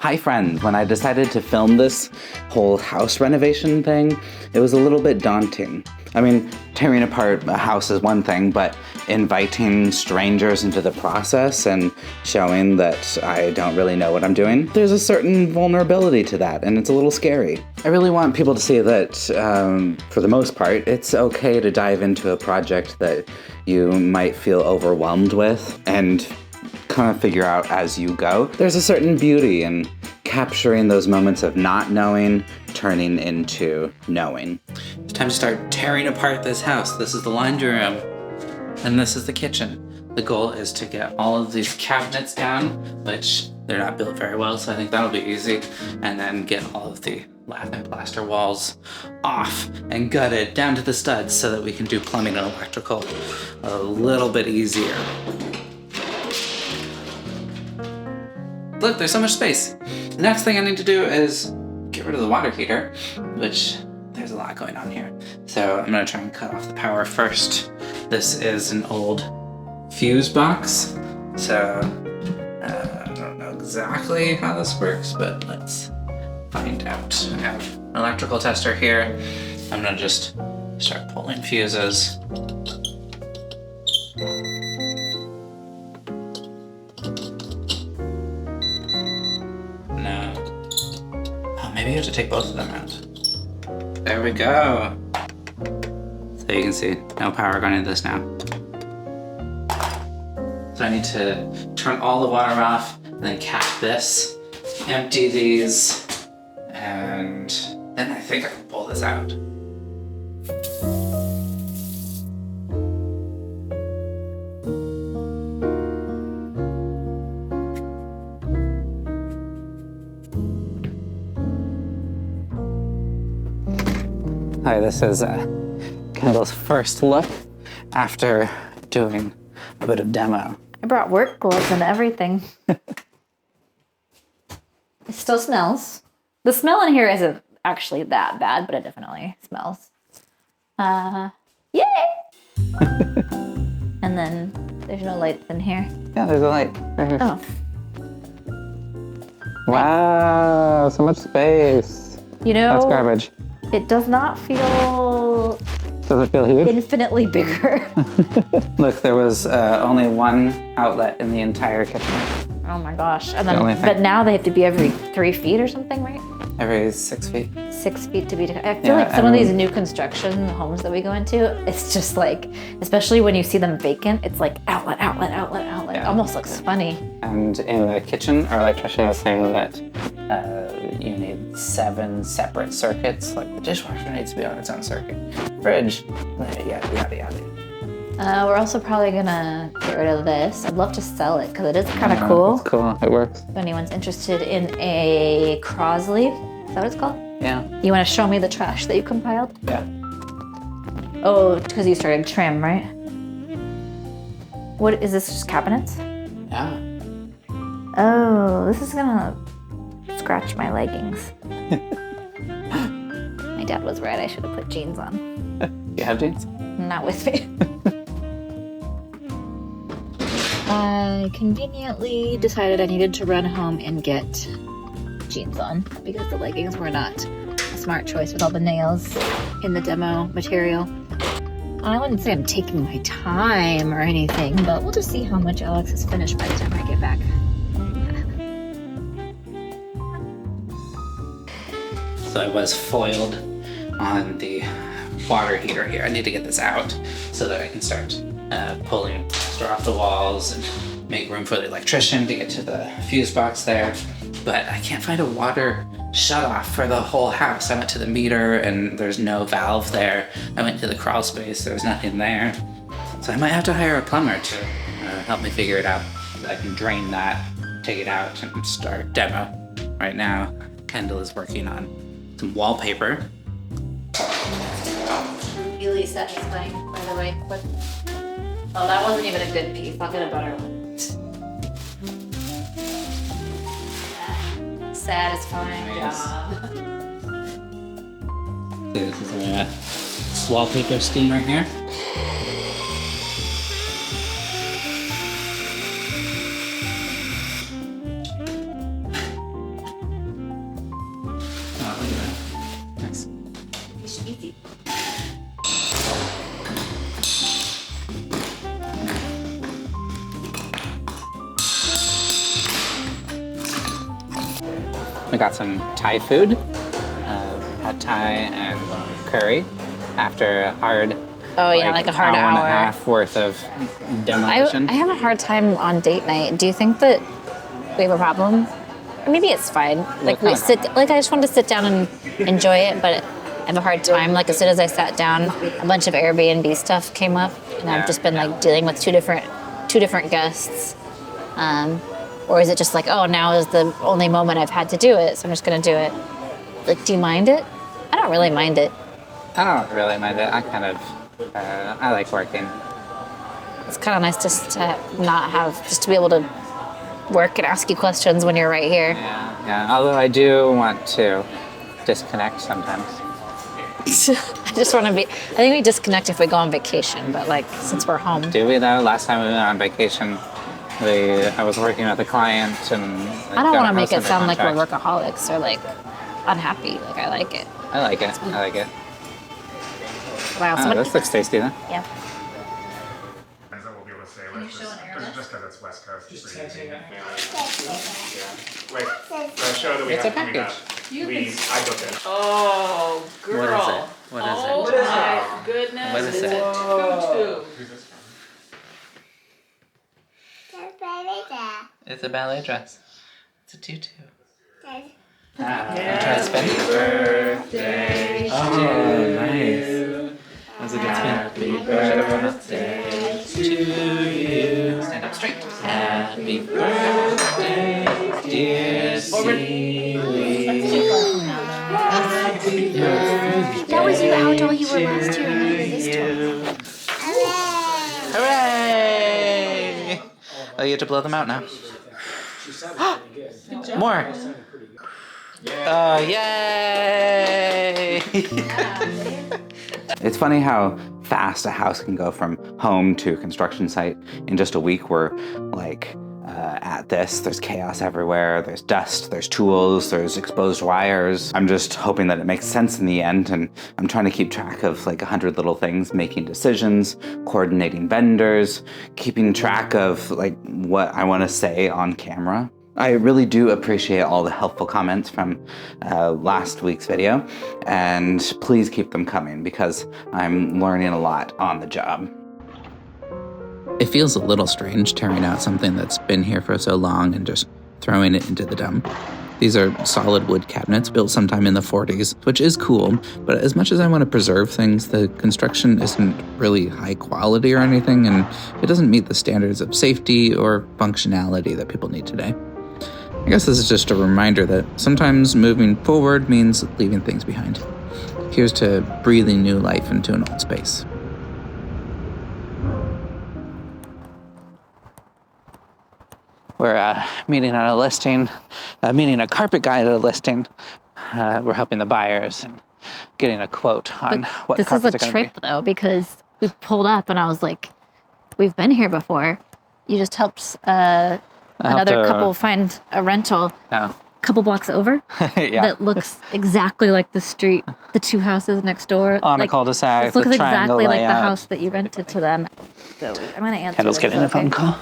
Hi friends, when I decided to film this whole house renovation thing, it was a little bit daunting. I mean, tearing apart a house is one thing, but inviting strangers into the process and showing that I don't really know what I'm doing, there's a certain vulnerability to that, and it's a little scary. I really want people to see that, for the most part, it's okay to dive into a project that you might feel overwhelmed with and kind of figure out as you go. There's a certain beauty in capturing those moments of not knowing, turning into knowing. It's time to start tearing apart this house. This is the laundry room, and this is the kitchen. The goal is to get all of these cabinets down, which they're not built very well, so I think that'll be easy, and then get all of the lath and plaster walls off and gutted down to the studs so that we can do plumbing and electrical a little bit easier. Look, there's so much space. The next thing I need to do is get rid of the water heater, which there's a lot going on here. So I'm gonna try and cut off the power first. This is an old fuse box, so I don't know exactly how this works, but let's find out. I have an electrical tester here. I'm gonna just start pulling fuses. Maybe you have to take both of them out. There we go. So you can see no power going into this now. So I need to turn all the water off and then cap this, empty these, and then I think I can pull this out. Hi, this is Kendall's first look after doing a bit of demo. I brought work gloves and everything. It still smells. The smell in here isn't actually that bad, but it definitely smells. Yay! And then there's no lights in here. Yeah, there's a light right here. Oh. Wow, so much space. You know, That's garbage. It does not feel Does it feel huge? infinitely bigger. Look, there was only one outlet in the entire kitchen. Oh my gosh. And The only then, thing. but now they have to be every 3 feet or something, right? Every 6 feet. 6 feet to be. I feel Yeah, like some of and- these new construction homes that we go into, it's just like, especially when you see them vacant, it's like outlet, outlet, outlet, outlet. It Yeah. almost looks funny. And in the kitchen, our electrician was saying that you need 7 separate circuits. Like the dishwasher needs to be on its own circuit. Fridge, yada, yada, yada. We're also probably gonna get rid of this. I'd love to sell it because it is kind of cool. It's cool, it works. If anyone's interested in a Crosley, is that what it's called? Yeah, You want to show me the trash that you compiled? yeah. Oh, because you started trim, right? What is this? Just cabinets? Yeah. Oh, this is gonna scratch my leggings. My dad was right. I should have put jeans on. You have jeans? Not with me. I conveniently decided I needed to run home and get jeans on because the leggings were not a smart choice with all the nails in the demo material. I wouldn't say I'm taking my time or anything, but we'll just see how much Alex has finished by the time I get back. So I was foiled on the water heater here. I need to get this out so that I can start pulling plaster off the walls and make room for the electrician to get to the fuse box there. But I can't find a water shutoff for the whole house. I went to the meter and there's no valve there. I went to the crawl space, there was nothing there. So I might have to hire a plumber to help me figure it out. I can drain that, take it out, and start demo. Right now, Kendall is working on some wallpaper. Really satisfying, by the way. But, oh, that wasn't even a good piece. I'll get a better one. Satisfying job. This is a wallpaper steamer here. We got some Thai food. Pad Thai and curry after a hard Oh yeah, like a hard hour and a hour. half worth of demolition. I have a hard time on date night. Do you think that we have a problem? Or maybe it's fine. Like I just wanted to sit down and enjoy it, but I have a hard time. Like as soon as I sat down, a bunch of Airbnb stuff came up, and I've just been like dealing with two different guests. Or is it just like, oh, now is the only moment I've had to do it, so I'm just gonna do it? Like, do you mind it? I don't really mind it. I don't really mind it. I kind of, I like working. It's kind of nice just to not have, just to be able to work and ask you questions when you're right here. Yeah. Although I do want to disconnect sometimes. I just want to be, I think we disconnect if we go on vacation, but like, since we're home. Do we though? Last time we went on vacation, I was working with a client and... I don't want to make it sound like we're workaholics or like unhappy. Like, I like it. I like it. Wow, Oh, this looks tasty then. Yeah. As I will be able to say, just because it's West Coast. It's pretty easy. Wait, the show that we It's have a coming up, package. I booked it. Oh, girl. What is it? Oh my goodness. What is it? Tutu. It's a ballet dress. It's a tutu. Yeah. You try to spin? Birthday. Oh, nice. That was a good spin. Happy birthday to you. Stand up straight. Happy birthday, dear Sealy. That was you out all you were last year and now you're this time. Hooray! Oh, you have to blow them out now. More. Oh, yay! It's funny how fast a house can go from home to construction site. In just a week, we're like at this. There's chaos everywhere. There's dust, there's tools, there's exposed wires. I'm just hoping that it makes sense in the end, and I'm trying to keep track of like 100 little things, making decisions, coordinating vendors, keeping track of like what I want to say on camera. I really do appreciate all the helpful comments from last week's video, and please keep them coming because I'm learning a lot on the job. It feels a little strange tearing out something that's been here for so long and just throwing it into the dump. These are solid wood cabinets built sometime in the 40s, which is cool, but as much as I want to preserve things, the construction isn't really high quality or anything, and it doesn't meet the standards of safety or functionality that people need today. I guess this is just a reminder that sometimes moving forward means leaving things behind. Here's to breathing new life into an old space. We're meeting on a listing, meeting a carpet guy at a listing. We're helping the buyers and getting a quote on what This is carpets a are going to trip be. though, because we pulled up and I was like, we've been here before. You just helped another couple find a rental No. couple blocks over Yeah. that looks exactly like the street, the two houses next door. On a like, cul-de-sac this looks with triangle exactly like the layout. house that you rented to them. So I'm gonna answer. Kendall's this, getting a okay? phone call.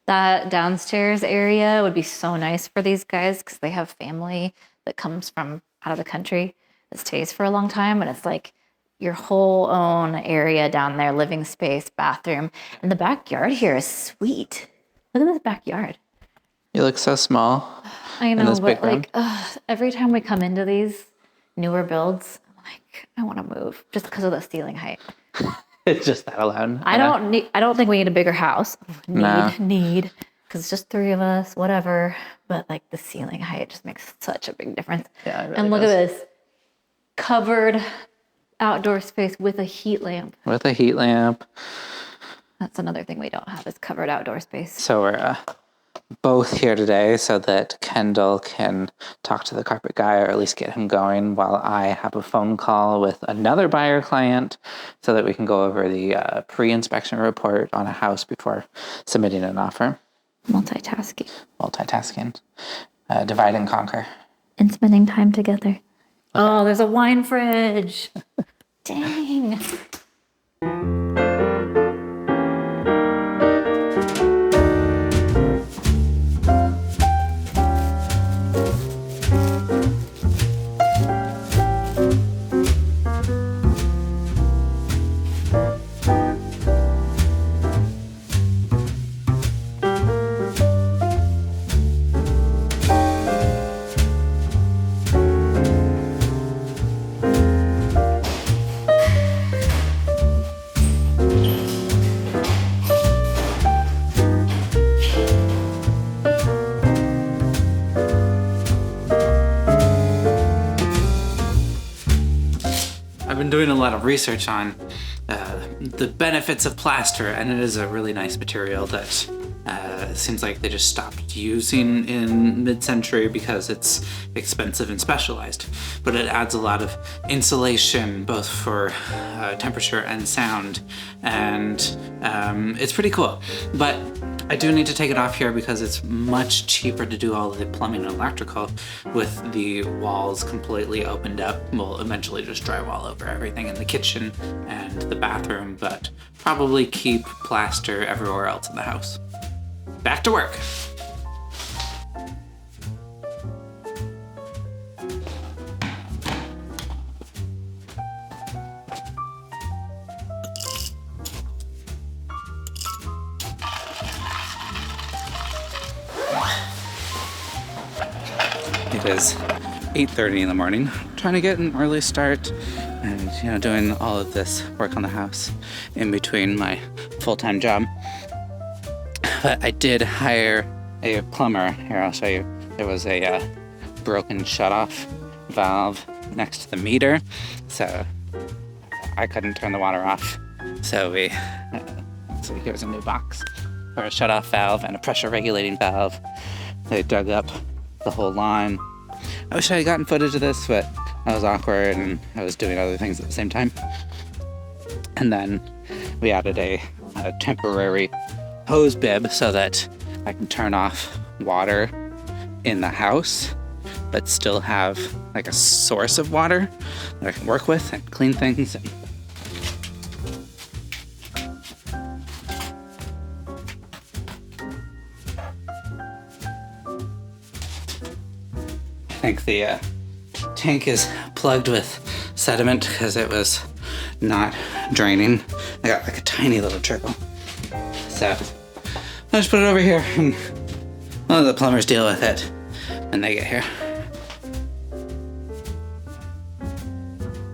That downstairs area would be so nice for these guys because they have family that comes from out of the country that stays for a long time, and it's like your whole own area down there, living space, bathroom, and the backyard here is sweet. Look at this backyard. You look so small. I know, this big but like every time we come into these newer builds, I'm like, I want to move just because of the ceiling height. It's just that alone. I don't think we need a bigger house. No. Need, because it's just three of us, whatever. But like the ceiling height just makes such a big difference. Yeah, it really and look does. at this covered outdoor space with a heat lamp. With a heat lamp. That's another thing we don't have is covered outdoor space. So we're both here today so that Kendall can talk to the carpet guy or at least get him going while I have a phone call with another buyer client so that we can go over the pre-inspection report on a house before submitting an offer. Multitasking. Multitasking. Divide and conquer. And spending time together. Oh, there's a wine fridge. Dang. doing a lot of research on the benefits of plaster, and it is a really nice material that seems like they just stopped using in mid-century because it's expensive and specialized. But it adds a lot of insulation, both for temperature and sound, and it's pretty cool. But I do need to take it off here because it's much cheaper to do all of the plumbing and electrical with the walls completely opened up. We'll eventually just drywall over everything in the kitchen and the bathroom, but probably keep plaster everywhere else in the house. Back to work. It is 8:30 in the morning. Trying to get an early start and, doing all of this work on the house in between my full-time job. But I did hire a plumber. Here, I'll show you. There was a broken shutoff valve next to the meter, so I couldn't turn the water off. So here's a new box for a shutoff valve and a pressure regulating valve. They dug up the whole line. I wish I had gotten footage of this, but I was awkward and I was doing other things at the same time. And then we added a temporary hose bib so that I can turn off water in the house, but still have like a source of water that I can work with and clean things. I think the tank is plugged with sediment because it was not draining. I got like a tiny little trickle. So I just put it over here and let the plumbers deal with it when they get here.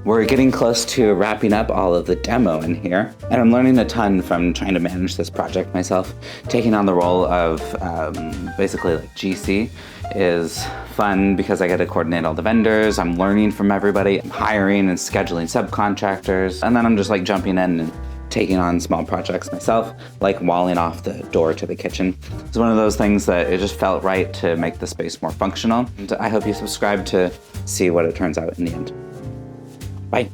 We're getting close to wrapping up all of the demo in here, and I'm learning a ton from trying to manage this project myself. Taking on the role of basically like GC is fun because I get to coordinate all the vendors. I'm learning from everybody. I'm hiring and scheduling subcontractors, and then I'm just like jumping in and taking on small projects myself, like walling off the door to the kitchen. It's one of those things that it just felt right to make the space more functional. And I hope you subscribe to see what it turns out in the end. Bye.